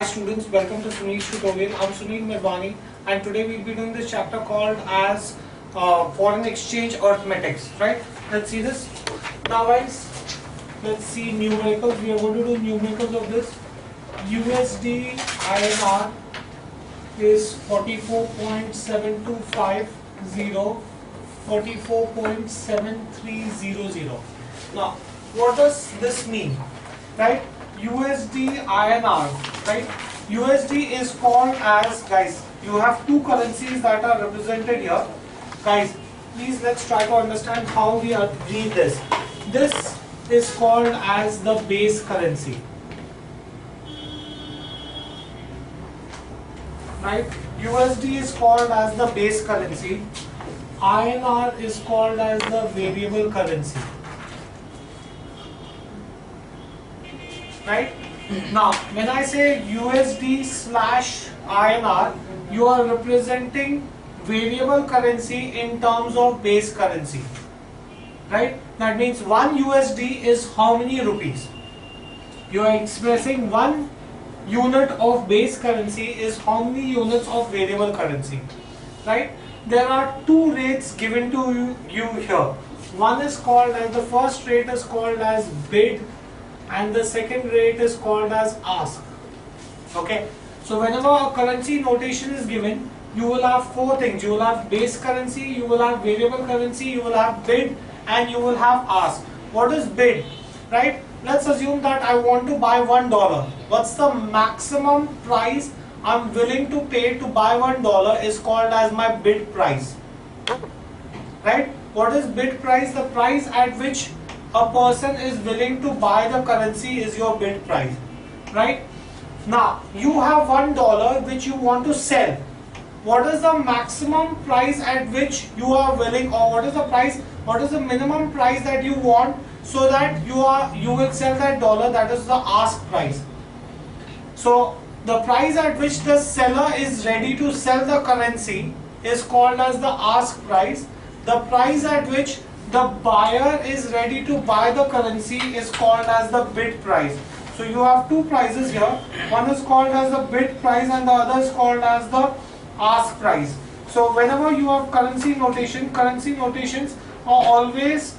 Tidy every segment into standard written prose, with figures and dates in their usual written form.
Hi students, welcome to Sunil's tutorial. I'm Sunil Mirwani and today we'll be doing this chapter called as foreign exchange arithmetics, right? Let's see this. Now guys, let's see numericals. We are going to do numericals of this. USD INR is 44.7250, 44.7300. Now, what does this mean? Right? USD INR, right? USD is called as, guys, you have two currencies that are represented here. Guys, please let's try to understand how we read this. This is called as the base currency. Right? USD is called as the base currency. INR is called as the variable currency. Right? Now, when I say USD slash INR, you are representing variable currency in terms of base currency. Right? That means 1 USD is how many rupees? You are expressing 1 unit of base currency is how many units of variable currency. Right? There are two rates given to you here. One is called as, the first rate is called as bid, and the second rate is called as ask. Okay, so whenever a currency notation is given, you will have four things. You will have base currency, you will have variable currency, you will have bid, and you will have ask. What is bid? Right? Let's assume that I want to buy $1. What's the maximum price I'm willing to pay to buy $1 is called as my bid price. Right? What is bid price? The price at which a person is willing to buy the currency is your bid price, right? Now, you have $1 which you want to sell. What is the maximum price at which you are willing, or what is the price, what is the minimum price that you want so that you will sell that dollar? That is the ask price. So, the price at which the seller is ready to sell the currency is called as the ask price. The price at which the buyer is ready to buy the currency is called as the bid price. So you have two prices here. One is called as the bid price and the other is called as the ask price. So whenever you have currency notations are always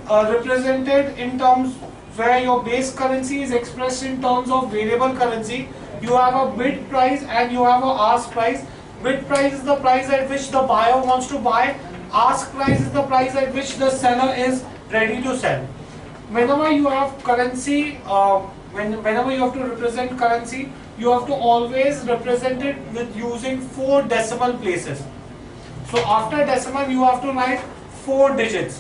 represented in terms where your base currency is expressed in terms of variable currency. You have a bid price and you have a ask price. Bid price is the price at which the buyer wants to buy. Ask price is the price at which the seller is ready to sell. Whenever you have currency, whenever you have to represent currency, you have to always represent it with using 4 decimal places. So after decimal, you have to write 4 digits,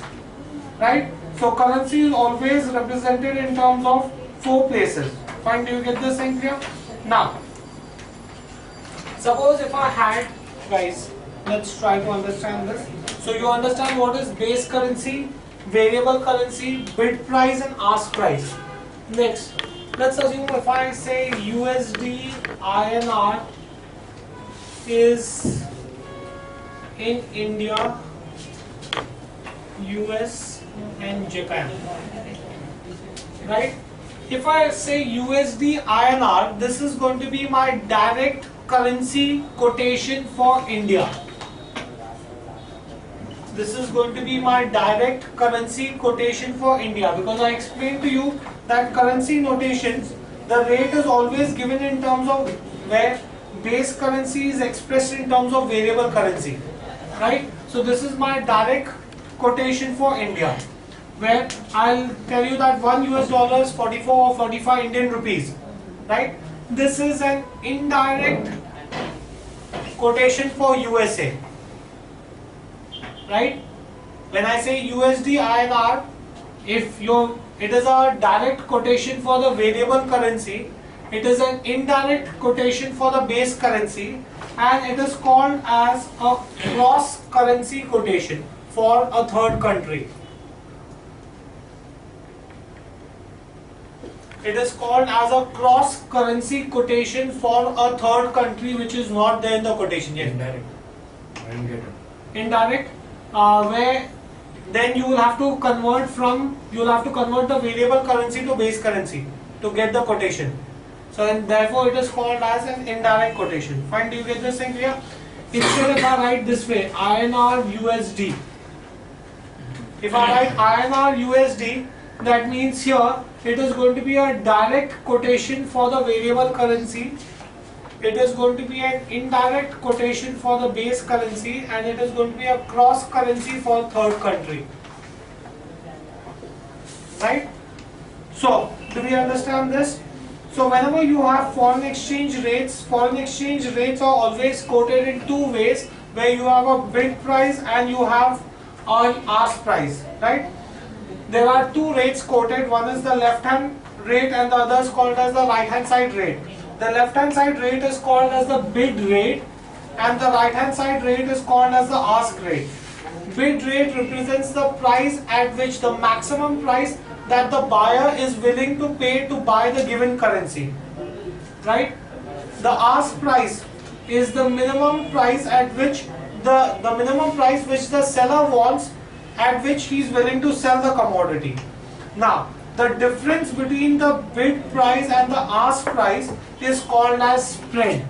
right? So currency is always represented in terms of 4 places. Fine, do you get this thing clear? Now, suppose if I had, guys, let's try to understand this. So you understand what is base currency, variable currency, bid price and ask price. Next, let's assume if I say USD INR is in India, US and Japan. Right? If I say USD INR, this is going to be my direct currency quotation for India. This is going to be my direct currency quotation for India, because I explained to you that currency notations, the rate is always given in terms of where base currency is expressed in terms of variable currency, right? So this is my direct quotation for India, where I'll tell you that $1 is 44 or 45 Indian rupees, right? This is an indirect quotation for USA. Right? When I say USD INR, it is a direct quotation for the variable currency, it is an indirect quotation for the base currency, and it is called as a cross currency quotation for a third country. It is called as a cross currency quotation for a third country which is not there in the quotation yet. Indirect. I didn't get it. Indirect, where then you will have to convert the variable currency to base currency to get the quotation. So and therefore it is called as an indirect quotation. Fine, do you get this thing clear? Instead if I write this way, INR USD. If I write INR USD, that means here it is going to be a direct quotation for the variable currency. It is going to be an indirect quotation for the base currency, and it is going to be a cross currency for third country. Right? So, do we understand this? So, whenever you have foreign exchange rates are always quoted in two ways, where you have a bid price and you have an ask price. Right? There are two rates quoted. One is the left hand rate and the other is called as the right hand side rate. The left hand side rate is called as the bid rate and the right hand side rate is called as the ask rate. Bid rate represents the price at which the maximum price that the buyer is willing to pay to buy the given currency. Right? The ask price is the minimum price at which the minimum price which the seller wants, at which he is willing to sell the commodity. Now, the difference between the bid price and the ask price is called as spread.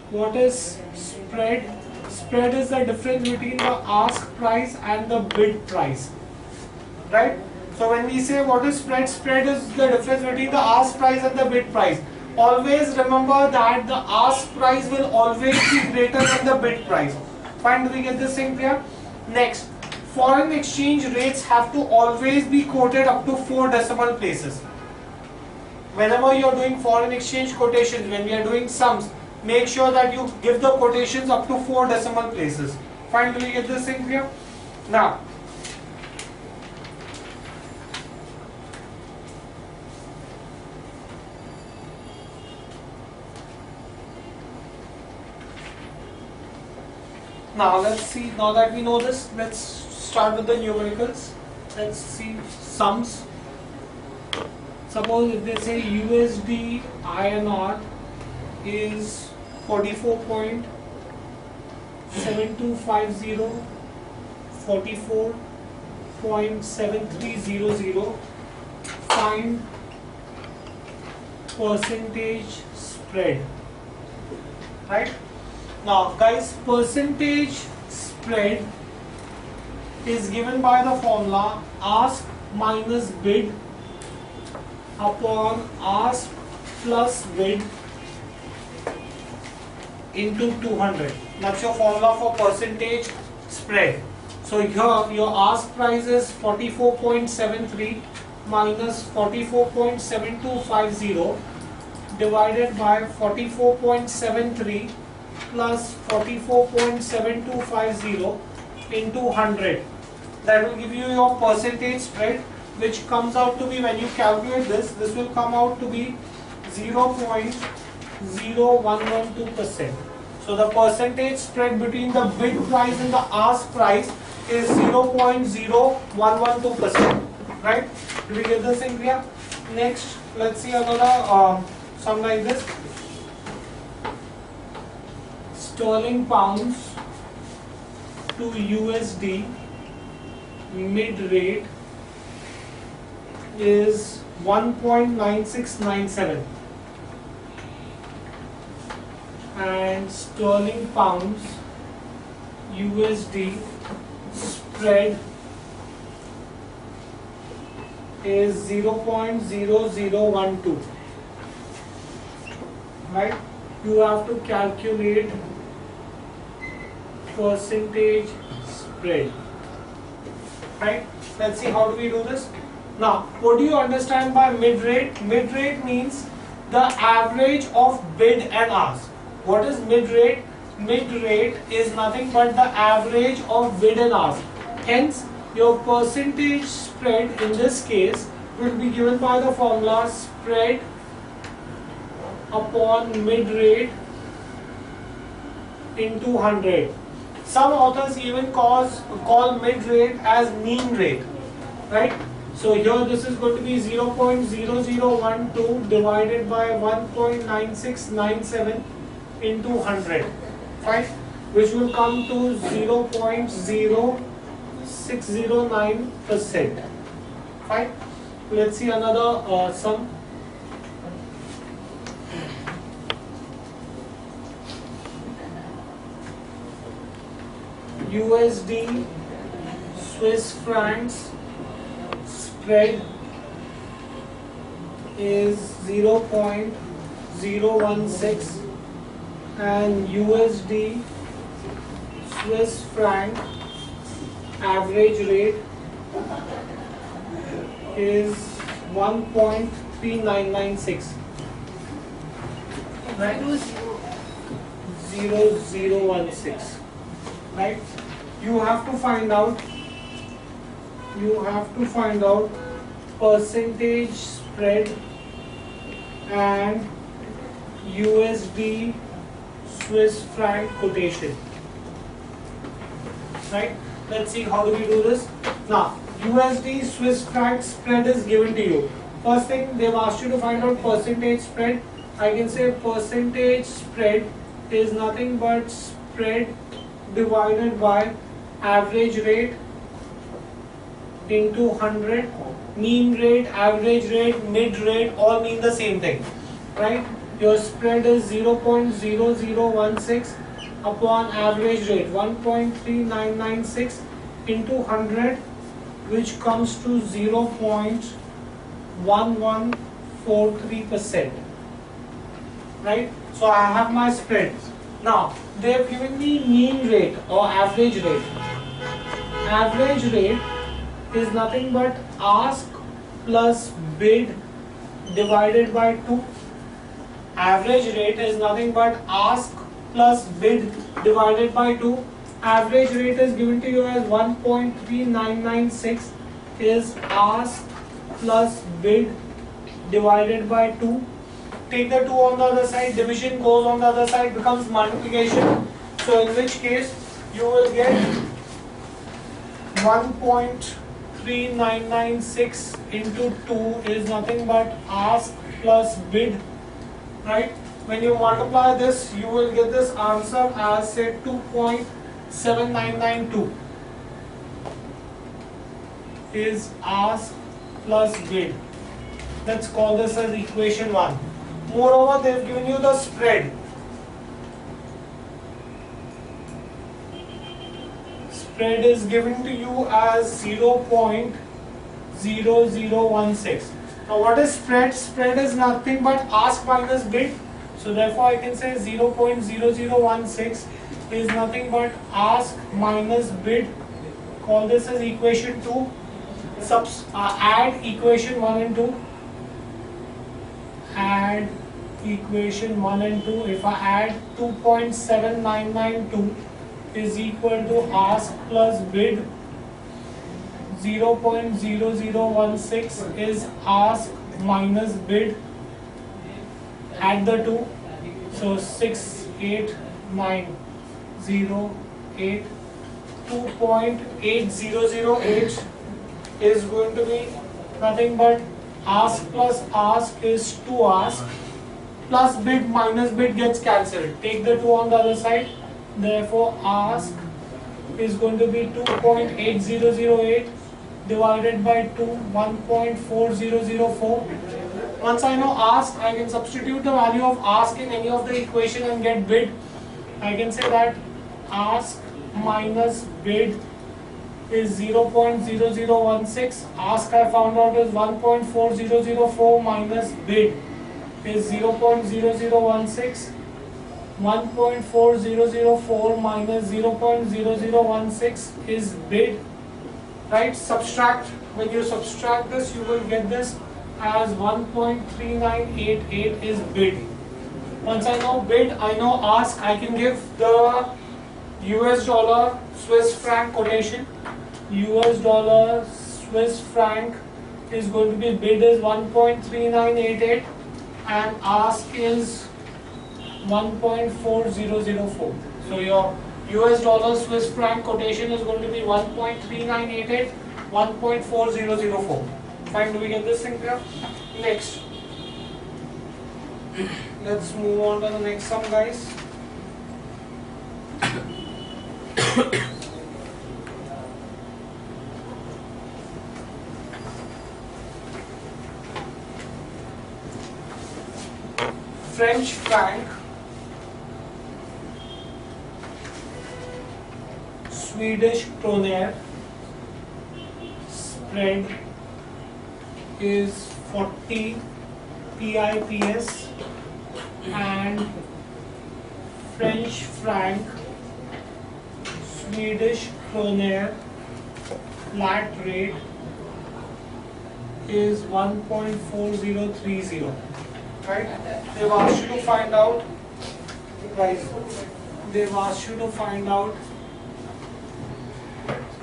What is spread? Spread is the difference between the ask price and the bid price. Right? So when we say what is spread, spread is the difference between the ask price and the bid price. Always remember that the ask price will always be greater than the bid price. Fine, do we get this thing clear? Next, foreign exchange rates have to always be quoted up to 4 decimal places. Whenever you are doing foreign exchange quotations, when we are doing sums, make sure that you give the quotations up to 4 decimal places. Fine, do we get this thing clear? Now, let's see, now that we know this, let's start with the numericals. Let's see sums. Suppose if they say USD INR is 44.7250, 44.7300, find percentage spread. Right? Now guys, percentage spread is given by the formula ask minus bid upon ask plus bid into 200. That's your formula for percentage spread. So here your ask price is 44.73 minus 44.7250 divided by 44.73 plus 44.7250 into 100. That will give you your percentage spread, which comes out to be, when you calculate this will come out to be 0.0112%. So the percentage spread between the bid price and the ask price is 0.0112%. Right? Do we get this in clear? Next, let's see another sum like this. Sterling pounds to USD mid rate is 1.9697 and sterling pounds USD spread is 0.0012. Right? You have to calculate percentage spread. Right? Let's see how do we do this. Now, what do you understand by mid rate? Mid rate means the average of bid and ask. What is mid rate? Mid rate is nothing but the average of bid and ask. Hence, your percentage spread in this case will be given by the formula spread upon mid rate into 100. Some authors even call mid rate as mean rate, right? So here this is going to be 0.0012 divided by 1.9697 into 100, fine, which will come to 0.0609%. Fine. Let's see another sum. USD Swiss francs spread is 0.016 and USD Swiss franc average rate is 1.3996, right? 0016, right? You have to find out percentage spread and USD Swiss franc quotation, right? Let's see how do we do this. Now USD Swiss franc spread is given to you. First thing, they've asked you to find out percentage spread. I can say percentage spread is nothing but spread divided by average rate into 100. Mean rate, average rate, mid rate all mean the same thing, right? Your spread is 0.0016 upon average rate 1.3996 into 100, which comes to 0.1143%, right? So I have my spread. Now they have given me mean rate or average rate. Average rate is nothing but ask plus bid divided by 2. Average rate is nothing but ask plus bid divided by 2. Average rate is given to you as 1.3996 is ask plus bid divided by 2. Take the 2 on the other side, division goes on the other side, becomes multiplication. So in which case you will get 1.3996 into 2 is nothing but ask plus bid, right? When you multiply this, you will get this answer as say 2.7992 is ask plus bid. Let's call this as equation 1. Moreover, they have given you the spread. Spread is given to you as 0.0016. Now what is spread? Spread is nothing but ask minus bid. So therefore I can say 0.0016 is nothing but ask minus bid. Call this as equation 2. Add equation 1 and 2. Add equation 1 and 2. If I add 2.7992 is equal to ask plus bid, 0.0016 is ask minus bid, add the 2, so 68908, 2.8008 is going to be nothing but ask plus ask is 2 ask plus bid minus bid gets cancelled. Take the 2 on the other side. Therefore ask is going to be 2.8008 divided by 2, 1.4004. Once I know ask, I can substitute the value of ask in any of the equation and get bid. I can say that ask minus bid is 0.0016. Ask I found out is 1.4004 minus bid is 0.0016. 1.4004 minus 0.0016 is bid, right? Subtract. When you subtract this, you will get this as 1.3988 is bid. Once I know bid, I know ask, I can give the US dollar Swiss franc quotation. US dollar Swiss franc is going to be bid is 1.3988 and ask is 1.4004. So your US dollar Swiss franc quotation is going to be 1.3988, 1.4004. Fine, do we get this thing clear? Next. Let's move on to the next sum, guys. French franc Swedish kroner spread is 40 pips and French franc Swedish kroner flat rate is 1.4030. Right? They've asked you to find out, guys, they've asked you to find out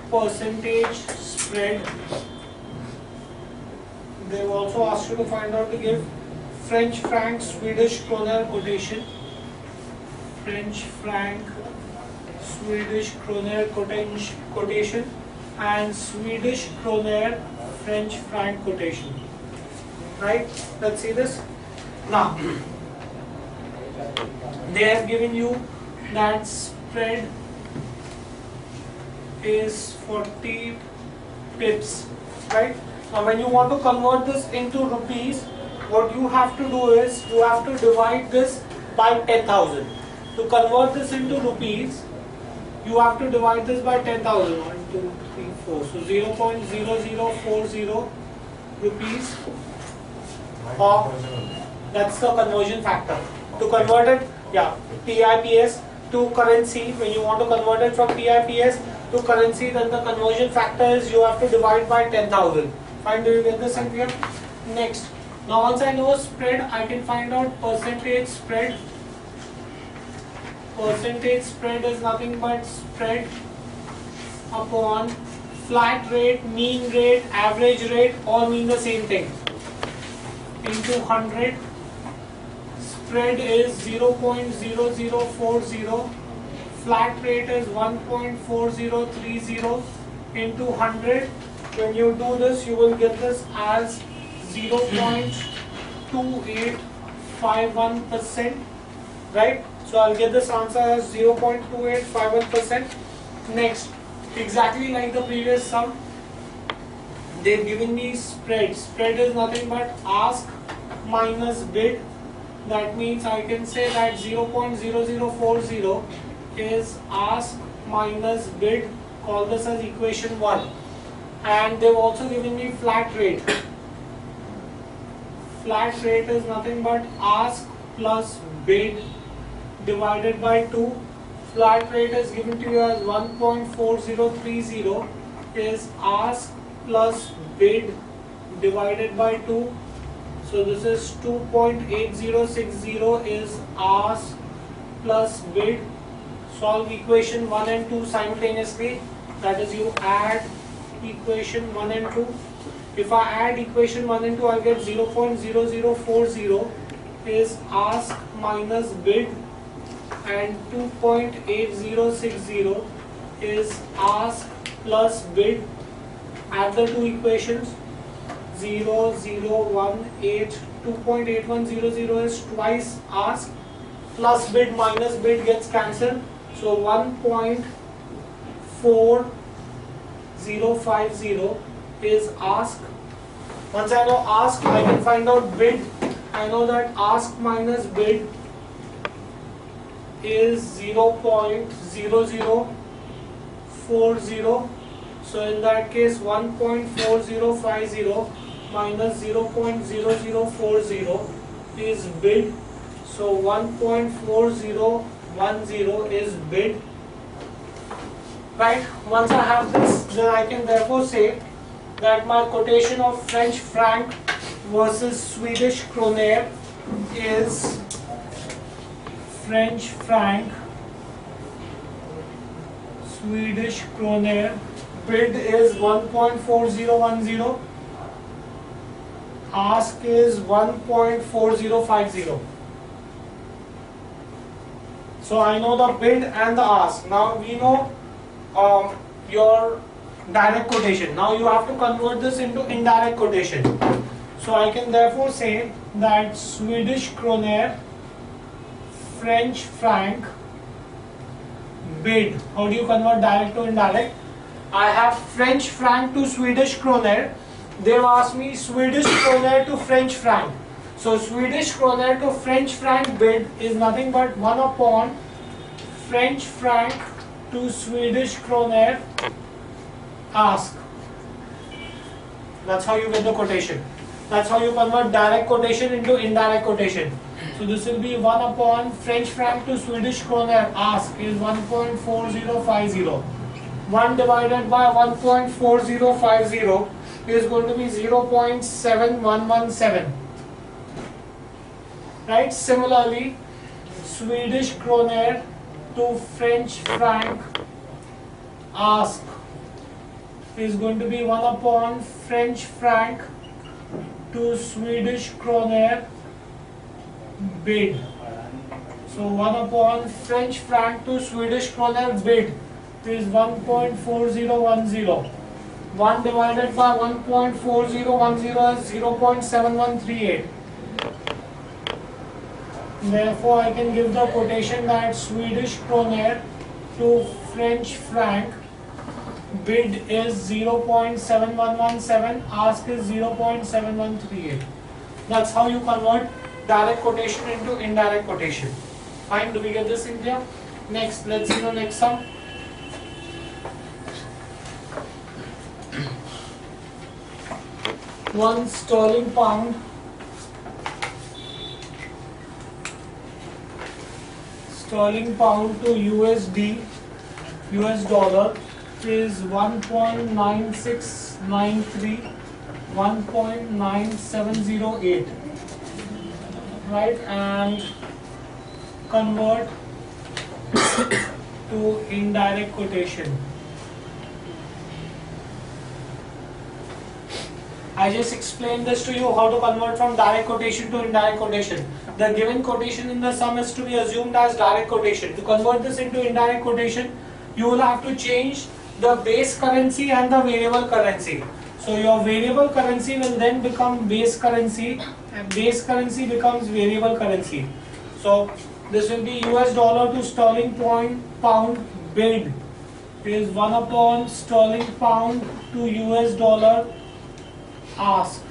percentage spread. They've also asked you to find out to give French franc Swedish kroner quotation. French franc Swedish kroner quotation and Swedish kroner French franc quotation. Right? Let's see this. Now, they have given you that spread is 40 pips. Right? Now, when you want to convert this into rupees, what you have to do is you have to divide this by 10,000. To convert this into rupees, you have to divide this by 10,000. 1, 2, 3, 4. So 0.0040 rupees. Or that's the conversion factor. To convert it, PIPS to currency. When you want to convert it from PIPS to currency, then the conversion factor is you have to divide by 10,000. Fine, do you get this idea? Next. Now once I know spread, I can find out percentage spread. Percentage spread is nothing but spread upon flat rate, mean rate, average rate, all mean the same thing. Into 100. Spread is 0.0040. Flat rate is 1.4030 into 100. When you do this, you will get this as 0.2851%. Right? So I'll get this answer as 0.2851%. Next, exactly like the previous sum, they've given me spread. Spread is nothing but ask minus bid. That means I can say that 0.0040 is ask minus bid. Call this as equation 1. And they've also given me flat rate. Flat rate is nothing but ask plus bid divided by 2. Flat rate is given to you as 1.4030 is ask plus bid divided by 2. So this is 2.8060 is ask plus bid. Solve equation 1 and 2 simultaneously. That is, you add equation 1 and 2. If I add equation 1 and 2, I get 0.0040 is ask minus bid and 2.8060 is ask plus bid. Add the two equations. 0018, 2.8100 is twice ask plus bid minus bid gets cancelled. So 1.4050 is ask. Once I know ask, I can find out bid. I know that ask minus bid is 0.0040. So in that case, 1.4050 minus 0.0040 is bid. So 1.4010 is bid. Right? Once I have this, then I can therefore say that my quotation of French franc versus Swedish kroner is French franc, Swedish kroner. Bid is 1.4010. Ask is 1.4050. So I know the bid and the ask. Now we know your direct quotation. Now you have to convert this into indirect quotation. So I can therefore say that Swedish kroner, French franc, bid. How do you convert direct to indirect? I have French franc to Swedish kroner. They've asked me Swedish kroner to French franc. So Swedish kroner to French franc bid is nothing but 1 upon French franc to Swedish kroner ask. That's how you get the quotation. That's how you convert direct quotation into indirect quotation. So this will be 1 upon French franc to Swedish kroner ask is 1.4050. 1 divided by 1.4050 is going to be 0.7117. Right? Similarly, Swedish kroner to French franc ask is going to be 1 upon French franc to Swedish kroner bid. So 1 upon French franc to Swedish kroner bid is 1.4010. 1 divided by 1.4010 is 0.7138. Therefore, I can give the quotation that Swedish kroner to French franc bid is 0.7117, ask is 0.7138. That's how you convert direct quotation into indirect quotation. Fine, do we get this in here? Next, let's see the next sum. One sterling pound to USD, US dollar is 1.9693, 1.9708, right? And convert to indirect quotation. I just explained this to you how to convert from direct quotation to indirect quotation. The given quotation in the sum is to be assumed as direct quotation. To convert this into indirect quotation, you will have to change the base currency and the variable currency. So your variable currency will then become base currency and base currency becomes variable currency. So this will be US dollar to sterling pound bid is 1 upon sterling pound to US dollar ask.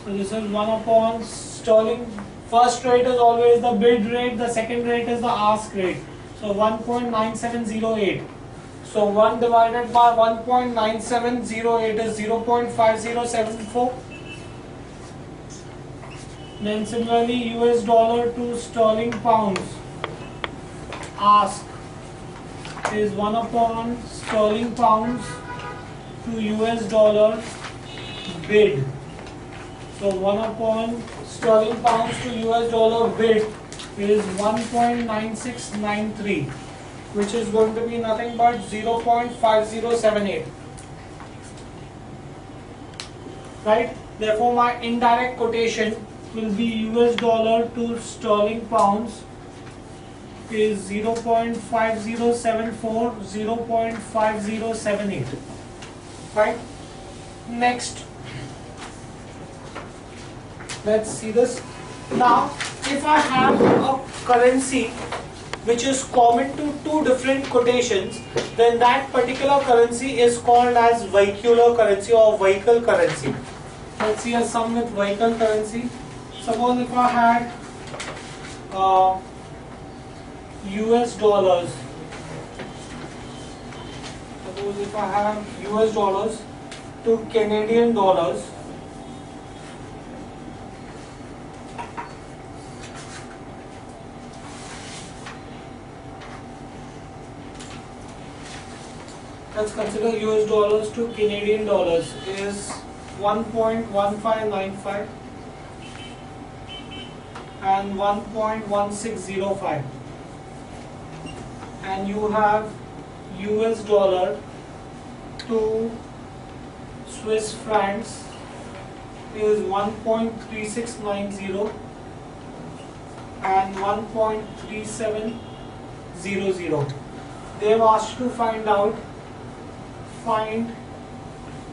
So this is 1 upon sterling. First rate is always the bid rate, the second rate is the ask rate. So 1.9708. So 1 divided by 1.9708 is 0.5074. Then similarly US dollar to sterling pounds ask is 1 upon sterling pounds to US dollar bid. So 1 upon sterling pounds to US dollar bid is 1.9693, which is going to be nothing but 0.5078. Right? Therefore, my indirect quotation will be US dollar to sterling pounds is 0.5074, 0.5078. Right? Next, let's see this. Now, if I have a currency which is common to two different quotations, then that particular currency is called as vehicular currency or vehicle currency. Let's see a sum with vehicle currency. Suppose if I had US dollars. Suppose if I have US dollars to Canadian dollars. Let's consider US dollars to Canadian dollars is 1.1595 and 1.1605, and you have US dollar to Swiss francs is 1.3690 and 1.3700. They have asked to find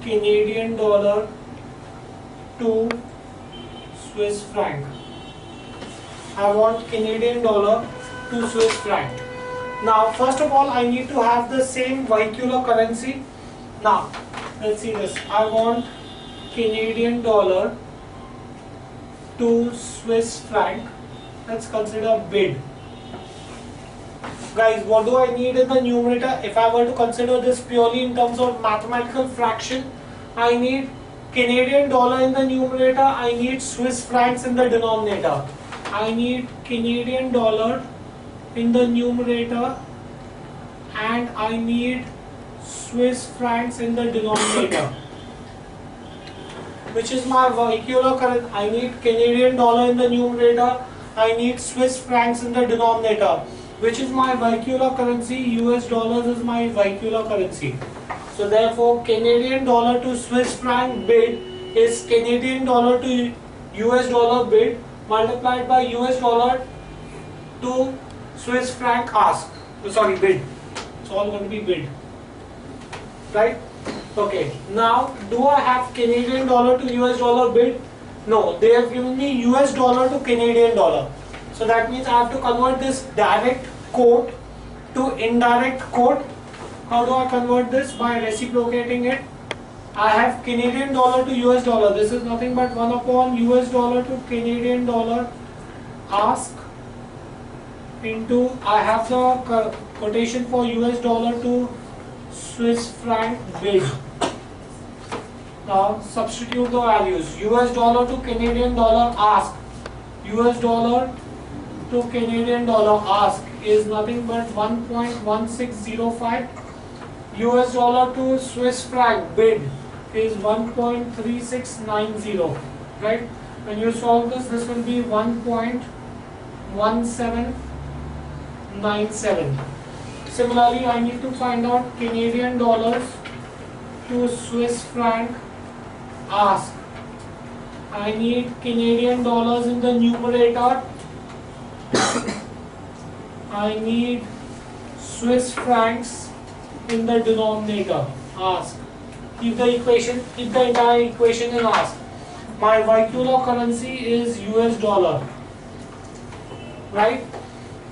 Canadian dollar to Swiss franc. I want Canadian dollar to Swiss franc. Now, first of all, I need to have the same vehicular currency. Now, let's see this. I want Canadian dollar to Swiss franc. Let's consider bid. Guys, what do I need in the numerator? If I were to consider this purely in terms of mathematical fraction, I need Canadian dollar in the numerator, I need Swiss francs in the denominator. I need Canadian dollar in the numerator and I need Swiss francs in the denominator. Which is my vehicular currency? I need Canadian dollar in the numerator, I need Swiss francs in the denominator. Which is my vehicular currency? US dollars is my vehicular currency. So therefore Canadian dollar to Swiss franc bid is Canadian dollar to US dollar bid multiplied by US dollar to Swiss franc ask. Sorry, bid. It's all going to be bid. Right? Okay. Now, do I have Canadian dollar to US dollar bid? No, they have given me US dollar to Canadian dollar. So that means I have to convert this direct quote to indirect quote. How do I convert this? By reciprocating it. I have Canadian dollar to US dollar. This is nothing but 1 upon US dollar to Canadian dollar ask into, I have the quotation for US dollar to Swiss franc bid. Now substitute the values. US dollar to Canadian dollar ask. US dollar to Canadian dollar ask is nothing but 1.1605. US dollar to Swiss franc bid is 1.3690. Right? When you solve this, this will be 1.1797. Similarly, I need to find out Canadian dollars to Swiss franc ask. I need Canadian dollars in the numerator. I need Swiss francs in the denominator. Ask. Keep the entire equation in ask. My vehicular currency is US dollar. Right?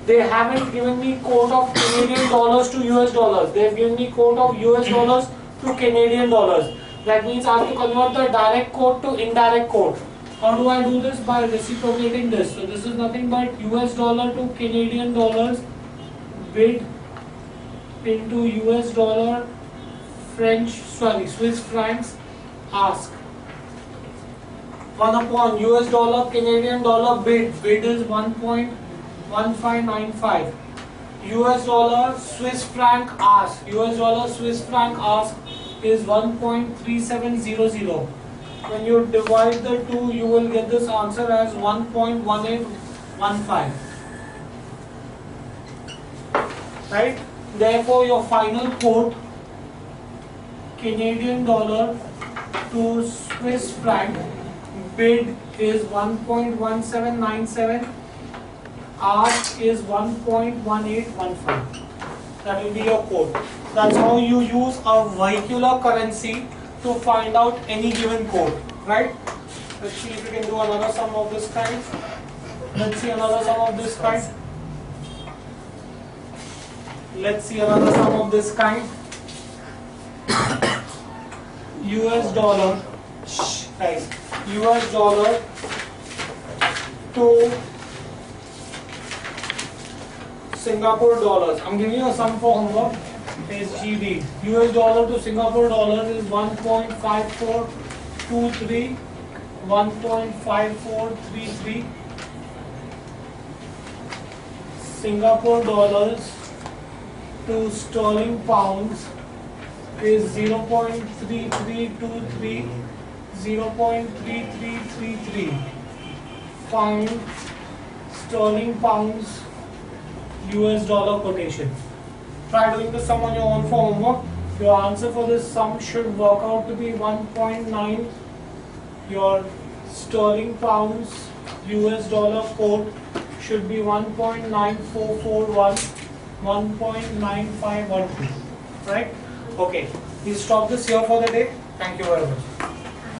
They haven't given me quote of Canadian dollars to US dollars. They have given me quote of US dollars to Canadian dollars. That means I have to convert the direct quote to indirect quote. How do I do this? By reciprocating this. So this is nothing but US dollar to Canadian dollars bid into US dollar Swiss francs ask. 1 upon US dollar Canadian dollar bid. Bid is 1.1595. US dollar Swiss franc ask. US dollar Swiss franc ask is 1.3700. When you divide the two, you will get this answer as 1.1815. Right? Therefore, your final quote, Canadian dollar to Swiss franc bid is 1.1797. Ask is 1.1815. That will be your quote. That's how you use a vehicular currency to find out any given quote, right? Let's see if we can do another sum of this kind. Let's see another sum of this kind. Let's see another sum of this kind. US dollar, guys, US dollar to Singapore dollars. I'm giving you a sum for homework. Is GB. US dollar to Singapore dollars is 1.5423, 1.5433. Singapore dollars to sterling pounds is 0.3323, 0.3333. Find sterling pounds US dollar quotation. Try doing the sum on your own for homework. Your answer for this sum should work out to be 1.9. Your sterling pounds US dollar quote should be 1.9441, 1.9512. Right? Okay. We stop this here for the day. Thank you very much.